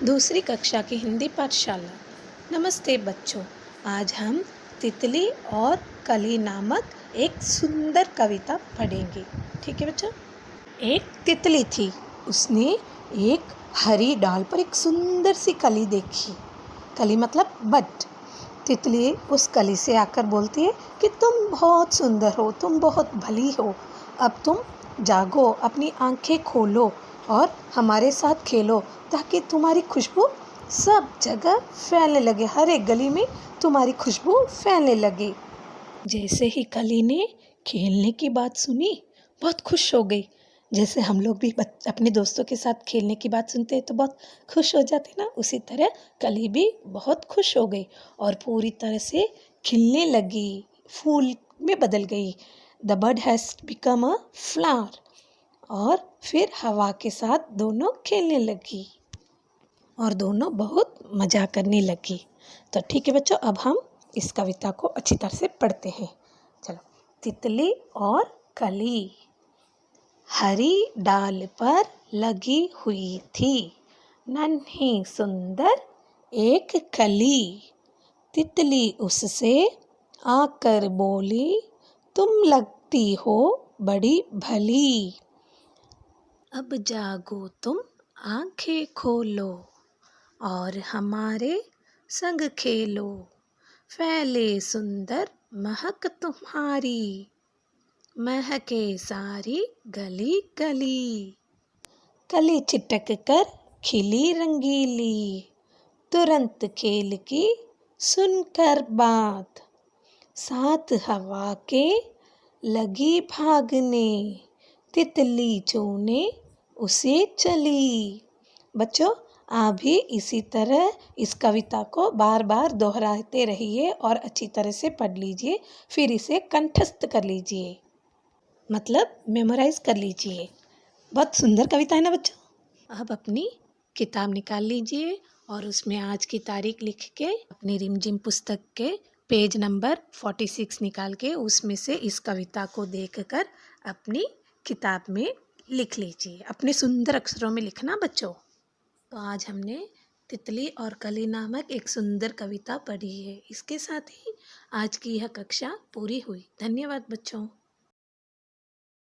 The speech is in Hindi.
दूसरी कक्षा की हिंदी पाठशाला। नमस्ते बच्चों, आज हम तितली और कली नामक एक सुंदर कविता पढ़ेंगे। ठीक है बच्चों। एक तितली थी, उसने एक हरी डाल पर एक सुंदर सी कली देखी। कली मतलब बड। तितली उस कली से आकर बोलती है कि तुम बहुत सुंदर हो, तुम बहुत भली हो। अब तुम जागो, अपनी आंखें खोलो और हमारे साथ खेलो, ताकि तुम्हारी खुशबू सब जगह फैलने लगे, हर एक गली में तुम्हारी खुशबू फैलने लगे। जैसे ही कली ने खेलने की बात सुनी, बहुत खुश हो गई। जैसे हम लोग भी अपने दोस्तों के साथ खेलने की बात सुनते हैं तो बहुत खुश हो जाते ना, उसी तरह कली भी बहुत खुश हो गई और पूरी तरह से खिलने लगी, फूल में बदल गई। The bird has become a flower. और फिर हवा के साथ दोनों खेलने लगी और दोनों बहुत मज़ा करने लगी। तो ठीक है बच्चों, अब हम इस कविता को अच्छी तरह से पढ़ते हैं। चलो। तितली और कली। हरी डाल पर लगी हुई थी नन्ही सुंदर एक कली। तितली उससे आकर बोली, तुम लगती हो बड़ी भली। अब जागो तुम, आंखें खोलो और हमारे संग खेलो। फैले सुंदर महक तुम्हारी, महके सारी गली गली। कली चिटक कर खिली रंगीली, तुरंत खेल की सुनकर बात। साथ हवा के लगी भागने, तितली चूने उसे चली। बच्चों, आप भी इसी तरह इस कविता को बार बार दोहराते रहिए और अच्छी तरह से पढ़ लीजिए, फिर इसे कंठस्थ कर लीजिए, मतलब मेमोराइज कर लीजिए। बहुत सुंदर कविता है ना बच्चों। अब अपनी किताब निकाल लीजिए और उसमें आज की तारीख लिख के अपनी रिमझिम पुस्तक के पेज नंबर 46 निकाल के उसमें से इस कविता को देखकर अपनी किताब में लिख लीजिए। अपने सुंदर अक्षरों में लिखना बच्चों। तो आज हमने तितली और कली नामक एक सुंदर कविता पढ़ी है। इसके साथ ही आज की यह कक्षा पूरी हुई। धन्यवाद बच्चों।